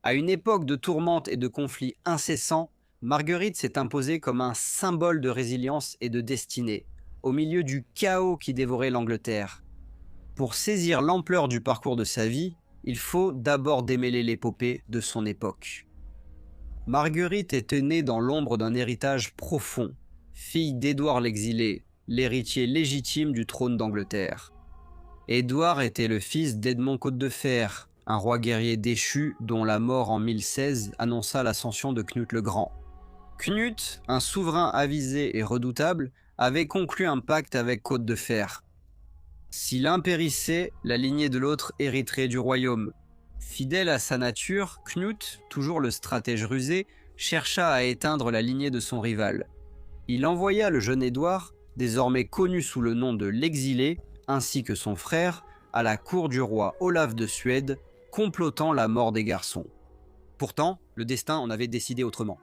À une époque de tourmentes et de conflits incessants, Marguerite s'est imposée comme un symbole de résilience et de destinée, au milieu du chaos qui dévorait l'Angleterre. Pour saisir l'ampleur du parcours de sa vie, il faut d'abord démêler l'épopée de son époque. Marguerite était née dans l'ombre d'un héritage profond, fille d'Édouard l'Exilé, l'héritier légitime du trône d'Angleterre. Édouard était le fils d'Edmond Côte-de-Fer, un roi guerrier déchu dont la mort en 1016 annonça l'ascension de Knut le Grand. Knut, un souverain avisé et redoutable, avait conclu un pacte avec Côte-de-Fer. Si l'un périssait, la lignée de l'autre hériterait du royaume. Fidèle à sa nature, Knut, toujours le stratège rusé, chercha à éteindre la lignée de son rival. Il envoya le jeune Édouard, désormais connu sous le nom de l'Exilé, ainsi que son frère, à la cour du roi Olaf de Suède, complotant la mort des garçons. Pourtant, le destin en avait décidé autrement.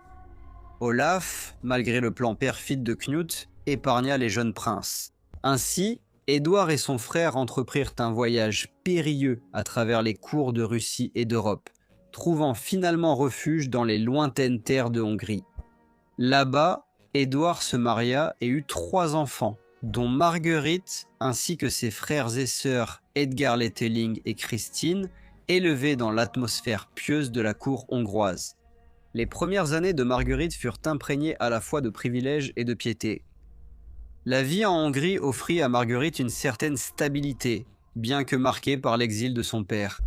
Olaf, malgré le plan perfide de Knut, épargna les jeunes princes. Ainsi, Édouard et son frère entreprirent un voyage périlleux à travers les cours de Russie et d'Europe, trouvant finalement refuge dans les lointaines terres de Hongrie. Là-bas, Édouard se maria et eut 3 enfants, dont Marguerite ainsi que ses frères et sœurs Edgar Letteling et Christine, élevés dans l'atmosphère pieuse de la cour hongroise. Les premières années de Marguerite furent imprégnées à la fois de privilèges et de piété. La vie en Hongrie offrit à Marguerite une certaine stabilité, bien que marquée par l'exil de son père.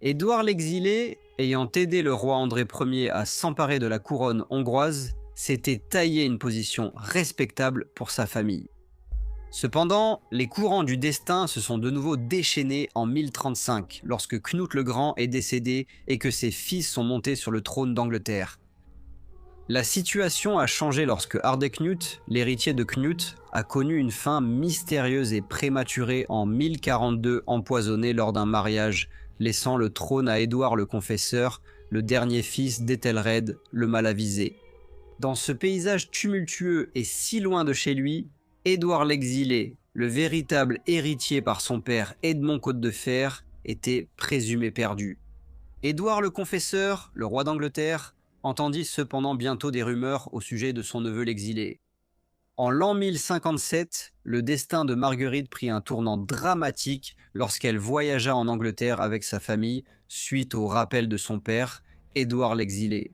Édouard l'Exilé, ayant aidé le roi André Ier à s'emparer de la couronne hongroise, s'était taillé une position respectable pour sa famille. Cependant, les courants du destin se sont de nouveau déchaînés en 1035, lorsque Knut le Grand est décédé et que ses fils sont montés sur le trône d'Angleterre. La situation a changé lorsque Hardeknut, l'héritier de Knut, a connu une fin mystérieuse et prématurée en 1042, empoisonné lors d'un mariage, laissant le trône à Édouard le Confesseur, le dernier fils d'Ethelred, le Malavisé. Dans ce paysage tumultueux et si loin de chez lui, Édouard l'Exilé, le véritable héritier par son père Edmond Côte-de-Fer, était présumé perdu. Édouard le Confesseur, le roi d'Angleterre, entendit cependant bientôt des rumeurs au sujet de son neveu l'exilé. En l'an 1057, le destin de Marguerite prit un tournant dramatique lorsqu'elle voyagea en Angleterre avec sa famille suite au rappel de son père, Édouard l'Exilé.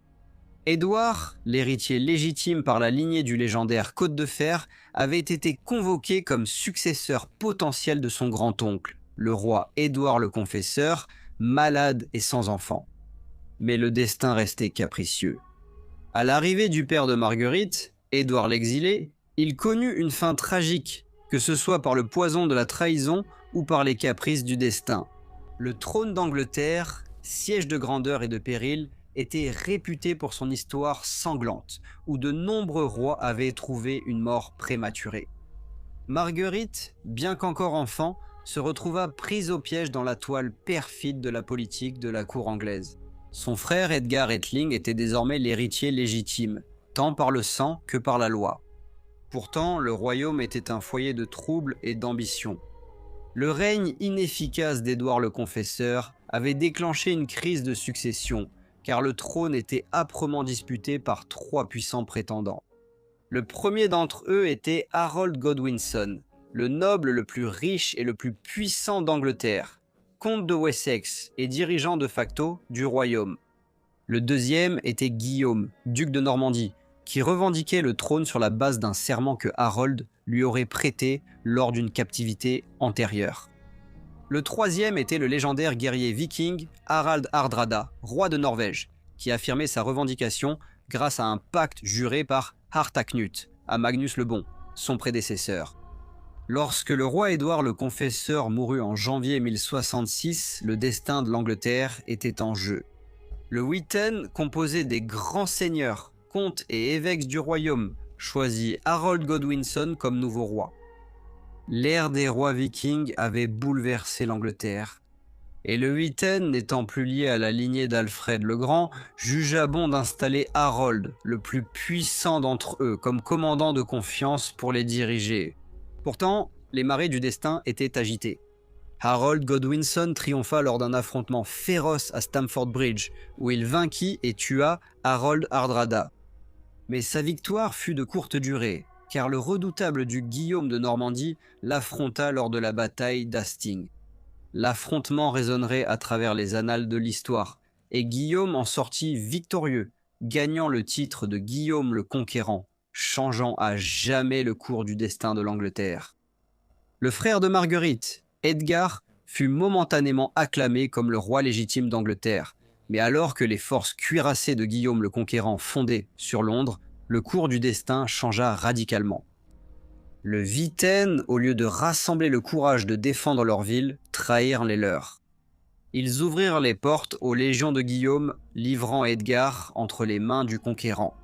Édouard, l'héritier légitime par la lignée du légendaire Côte-de-Fer, avait été convoqué comme successeur potentiel de son grand-oncle, le roi Édouard le Confesseur, malade et sans enfant. Mais le destin restait capricieux. À l'arrivée du père de Marguerite, Édouard l'Exilé, il connut une fin tragique, que ce soit par le poison de la trahison ou par les caprices du destin. Le trône d'Angleterre, siège de grandeur et de péril, était réputé pour son histoire sanglante, où de nombreux rois avaient trouvé une mort prématurée. Marguerite, bien qu'encore enfant, se retrouva prise au piège dans la toile perfide de la politique de la cour anglaise. Son frère Edgar Ettling était désormais l'héritier légitime, tant par le sang que par la loi. Pourtant, le royaume était un foyer de troubles et d'ambition. Le règne inefficace d'Édouard le Confesseur avait déclenché une crise de succession, car le trône était âprement disputé par 3 puissants prétendants. Le premier d'entre eux était Harold Godwinson, le noble le plus riche et le plus puissant d'Angleterre, comte de Wessex et dirigeant de facto du royaume. Le deuxième était Guillaume, duc de Normandie, qui revendiquait le trône sur la base d'un serment que Harold lui aurait prêté lors d'une captivité antérieure. Le troisième était le légendaire guerrier viking Harald Hardrada, roi de Norvège, qui affirmait sa revendication grâce à un pacte juré par Harthacnut à Magnus le Bon, son prédécesseur. Lorsque le roi Édouard le Confesseur mourut en janvier 1066, le destin de l'Angleterre était en jeu. Le Witan, composé des grands seigneurs, comtes et évêques du royaume, choisit Harold Godwinson comme nouveau roi. L'ère des rois vikings avait bouleversé l'Angleterre, et le Witan, n'étant plus lié à la lignée d'Alfred le Grand, jugea bon d'installer Harold, le plus puissant d'entre eux, comme commandant de confiance pour les diriger. Pourtant, les marées du destin étaient agitées. Harold Godwinson triompha lors d'un affrontement féroce à Stamford Bridge, où il vainquit et tua Harold Hardrada. Mais sa victoire fut de courte durée, car le redoutable duc Guillaume de Normandie l'affronta lors de la bataille d'Hastings. L'affrontement résonnerait à travers les annales de l'histoire, et Guillaume en sortit victorieux, gagnant le titre de Guillaume le Conquérant, changeant à jamais le cours du destin de l'Angleterre. Le frère de Marguerite, Edgar, fut momentanément acclamé comme le roi légitime d'Angleterre, mais alors que les forces cuirassées de Guillaume le Conquérant fondaient sur Londres, le cours du destin changea radicalement. Le Vitaine, au lieu de rassembler le courage de défendre leur ville, trahirent les leurs. Ils ouvrirent les portes aux légions de Guillaume, livrant Edgar entre les mains du conquérant.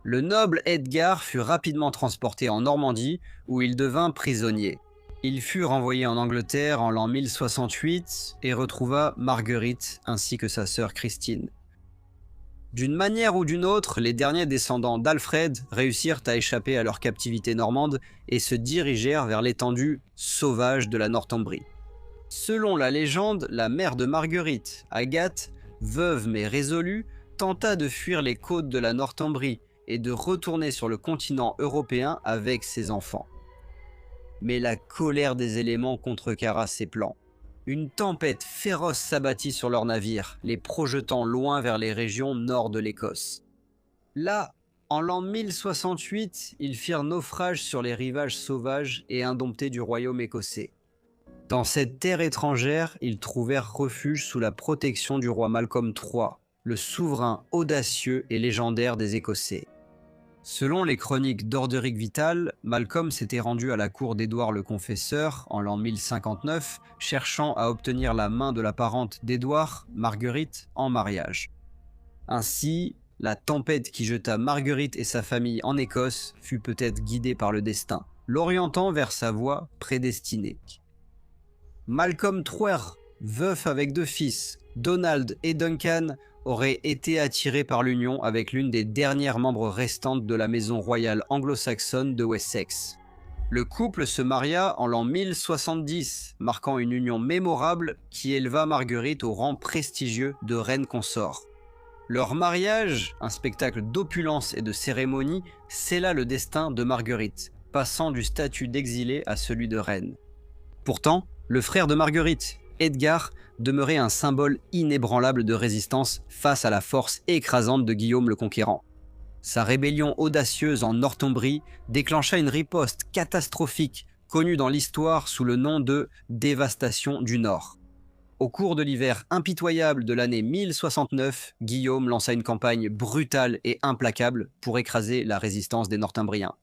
Le noble Edgar fut rapidement transporté en Normandie, où il devint prisonnier. Il fut renvoyé en Angleterre en l'an 1068 et retrouva Marguerite ainsi que sa sœur Christine. D'une manière ou d'une autre, les derniers descendants d'Alfred réussirent à échapper à leur captivité normande et se dirigèrent vers l'étendue sauvage de la Northumbrie. Selon la légende, la mère de Marguerite, Agathe, veuve mais résolue, tenta de fuir les côtes de la Northumbrie et de retourner sur le continent européen avec ses enfants. Mais la colère des éléments contrecarra ses plans. Une tempête féroce s'abattit sur leurs navires, les projetant loin vers les régions nord de l'Écosse. Là, en l'an 1068, ils firent naufrage sur les rivages sauvages et indomptés du royaume écossais. Dans cette terre étrangère, ils trouvèrent refuge sous la protection du roi Malcolm III, le souverain audacieux et légendaire des Écossais. Selon les chroniques d'Orderic Vital, Malcolm s'était rendu à la cour d'Édouard le Confesseur en l'an 1059, cherchant à obtenir la main de la parente d'Édouard, Marguerite, en mariage. Ainsi, la tempête qui jeta Marguerite et sa famille en Écosse fut peut-être guidée par le destin, l'orientant vers sa voie prédestinée. Malcolm III, veuf avec 2 fils, Donald et Duncan, aurait été attiré par l'union avec l'une des dernières membres restantes de la maison royale anglo-saxonne de Wessex. Le couple se maria en l'an 1070, marquant une union mémorable qui éleva Marguerite au rang prestigieux de reine consort. Leur mariage, un spectacle d'opulence et de cérémonie, scella le destin de Marguerite, passant du statut d'exilée à celui de reine. Pourtant, le frère de Marguerite, Edgar, demeurait un symbole inébranlable de résistance face à la force écrasante de Guillaume le Conquérant. Sa rébellion audacieuse en Northumbrie déclencha une riposte catastrophique connue dans l'histoire sous le nom de Dévastation du Nord. Au cours de l'hiver impitoyable de l'année 1069, Guillaume lança une campagne brutale et implacable pour écraser la résistance des Northumbriens.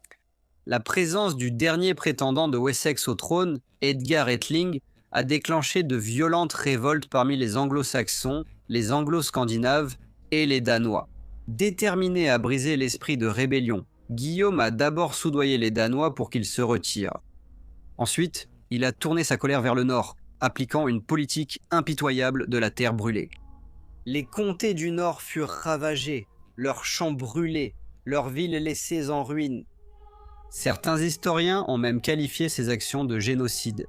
La présence du dernier prétendant de Wessex au trône, Edgar Ætling, a déclenché de violentes révoltes parmi les anglo-saxons, les anglo-scandinaves et les Danois. Déterminé à briser l'esprit de rébellion, Guillaume a d'abord soudoyé les Danois pour qu'ils se retirent. Ensuite, il a tourné sa colère vers le nord, appliquant une politique impitoyable de la terre brûlée. Les comtés du nord furent ravagés, leurs champs brûlés, leurs villes laissées en ruine. Certains historiens ont même qualifié ces actions de génocide.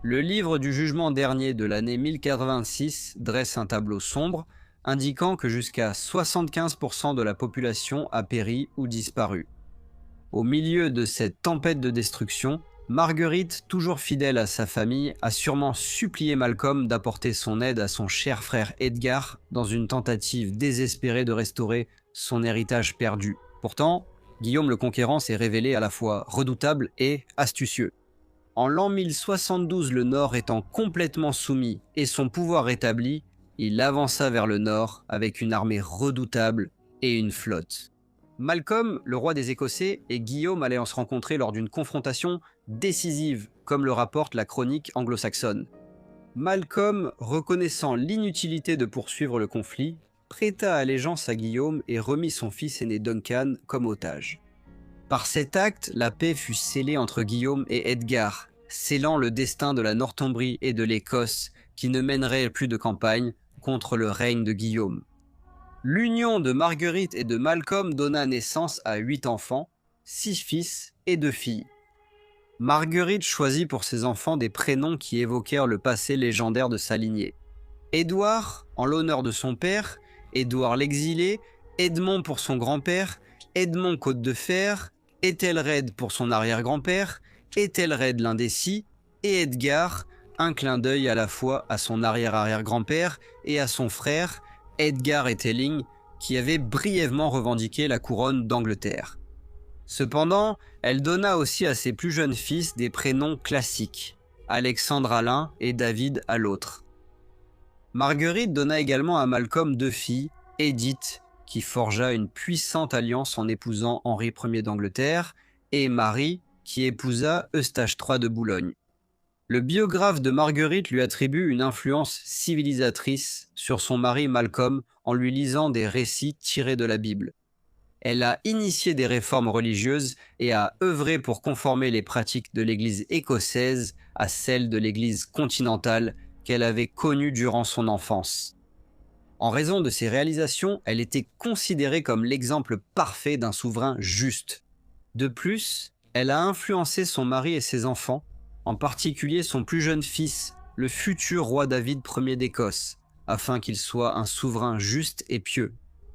Le livre du jugement dernier de l'année 1086 dresse un tableau sombre, indiquant que jusqu'à 75% de la population a péri ou disparu. Au milieu de cette tempête de destruction, Marguerite, toujours fidèle à sa famille, a sûrement supplié Malcolm d'apporter son aide à son cher frère Edgar dans une tentative désespérée de restaurer son héritage perdu. Pourtant, Guillaume le Conquérant s'est révélé à la fois redoutable et astucieux. En l'an 1072, le Nord étant complètement soumis et son pouvoir rétabli, il avança vers le Nord avec une armée redoutable et une flotte. Malcolm, le roi des Écossais, et Guillaume allaient se rencontrer lors d'une confrontation décisive, comme le rapporte la chronique anglo-saxonne. Malcolm, reconnaissant l'inutilité de poursuivre le conflit, prêta allégeance à Guillaume et remit son fils aîné Duncan comme otage. Par cet acte, la paix fut scellée entre Guillaume et Edgar, scellant le destin de la Northumbrie et de l'Écosse qui ne mèneraient plus de campagne contre le règne de Guillaume. L'union de Marguerite et de Malcolm donna naissance à 8 enfants, 6 fils et 2 filles. Marguerite choisit pour ses enfants des prénoms qui évoquèrent le passé légendaire de sa lignée. Édouard, en l'honneur de son père, Édouard l'Exilé, Edmond pour son grand-père, Edmond Côte de Fer, Ethelred pour son arrière-grand-père, Ethelred l'Indécis, et Edgar, un clin d'œil à la fois à son arrière-arrière-grand-père et à son frère, Edgar Etheling, qui avait brièvement revendiqué la couronne d'Angleterre. Cependant, elle donna aussi à ses plus jeunes fils des prénoms classiques, Alexandre à l'un et David à l'autre. Marguerite donna également à Malcolm 2 filles, Édith, qui forgea une puissante alliance en épousant Henri Ier d'Angleterre, et Marie, qui épousa Eustache III de Boulogne. Le biographe de Marguerite lui attribue une influence civilisatrice sur son mari Malcolm en lui lisant des récits tirés de la Bible. Elle a initié des réformes religieuses et a œuvré pour conformer les pratiques de l'Église écossaise à celles de l'Église continentale qu'elle avait connue durant son enfance. En raison de ses réalisations, elle était considérée comme l'exemple parfait d'un souverain juste. De plus, elle a influencé son mari et ses enfants, en particulier son plus jeune fils, le futur roi David Ier d'Écosse, afin qu'il soit un souverain juste et pieux.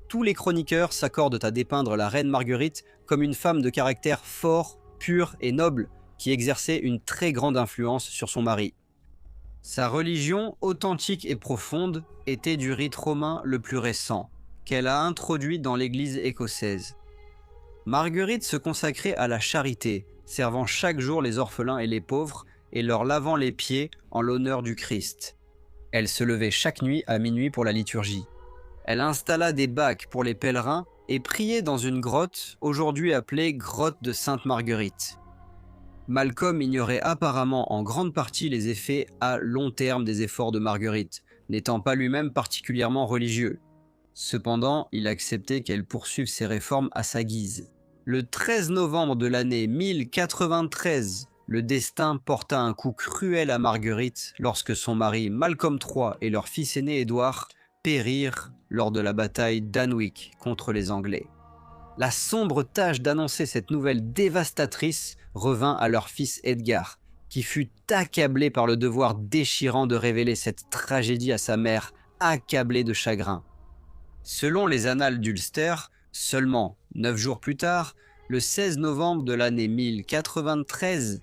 Tous les chroniqueurs s'accordent à dépeindre la reine Marguerite comme une femme de caractère fort, pur et noble, qui exerçait une très grande influence sur son mari. Sa religion, authentique et profonde, était du rite romain le plus récent, qu'elle a introduit dans l'église écossaise. Marguerite se consacrait à la charité, servant chaque jour les orphelins et les pauvres, et leur lavant les pieds en l'honneur du Christ. Elle se levait chaque nuit à minuit pour la liturgie. Elle installa des bacs pour les pèlerins et priait dans une grotte, aujourd'hui appelée grotte de Sainte-Marguerite. Malcolm ignorait apparemment en grande partie les effets à long terme des efforts de Marguerite, n'étant pas lui-même particulièrement religieux. Cependant, il acceptait qu'elle poursuive ses réformes à sa guise. Le 13 novembre de l'année 1093, le destin porta un coup cruel à Marguerite lorsque son mari Malcolm III et leur fils aîné Édouard périrent lors de la bataille d'Anwick contre les Anglais. La sombre tâche d'annoncer cette nouvelle dévastatrice revint à leur fils Edgar, qui fut accablé par le devoir déchirant de révéler cette tragédie à sa mère, accablée de chagrin. Selon les annales d'Ulster, seulement 9 jours plus tard, le 16 novembre de l'année 1093,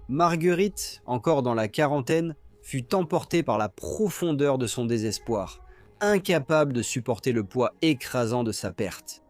Marguerite, encore dans la quarantaine, fut emportée par la profondeur de son désespoir, incapable de supporter le poids écrasant de sa perte.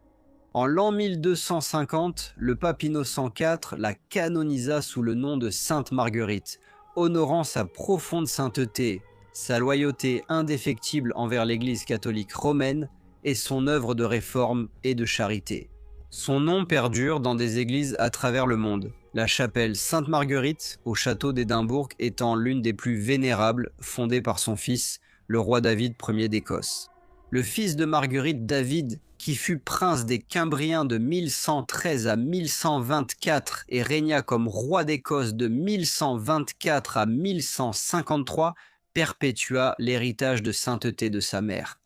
En l'an 1250, le pape Innocent IV la canonisa sous le nom de Sainte Marguerite, honorant sa profonde sainteté, sa loyauté indéfectible envers l'Église catholique romaine et son œuvre de réforme et de charité. Son nom perdure dans des églises à travers le monde, la chapelle Sainte-Marguerite au château d'Édimbourg étant l'une des plus vénérables fondée par son fils, le roi David Ier d'Écosse. Le fils de Marguerite, David, qui fut prince des Cimbriens de 1113 à 1124 et régna comme roi d'Écosse de 1124 à 1153, perpétua l'héritage de sainteté de sa mère.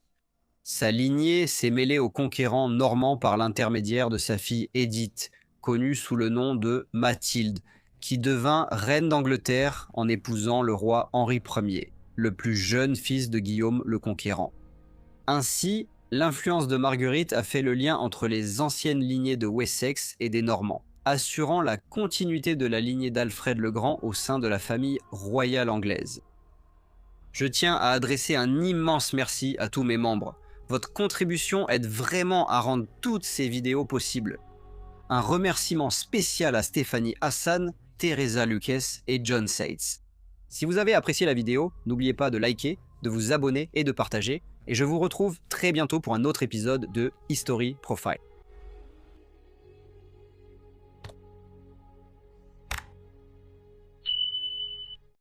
Sa lignée s'est mêlée aux conquérants normands par l'intermédiaire de sa fille Édith, connue sous le nom de Mathilde, qui devint reine d'Angleterre en épousant le roi Henri Ier, le plus jeune fils de Guillaume le Conquérant. Ainsi, l'influence de Marguerite a fait le lien entre les anciennes lignées de Wessex et des Normands, assurant la continuité de la lignée d'Alfred le Grand au sein de la famille royale anglaise. Je tiens à adresser un immense merci à tous mes membres. Votre contribution aide vraiment à rendre toutes ces vidéos possibles. Un remerciement spécial à Stéphanie Hassan, Teresa Lucas et John Seitz. Si vous avez apprécié la vidéo, n'oubliez pas de liker, de vous abonner et de partager. Et je vous retrouve très bientôt pour un autre épisode de History Profile.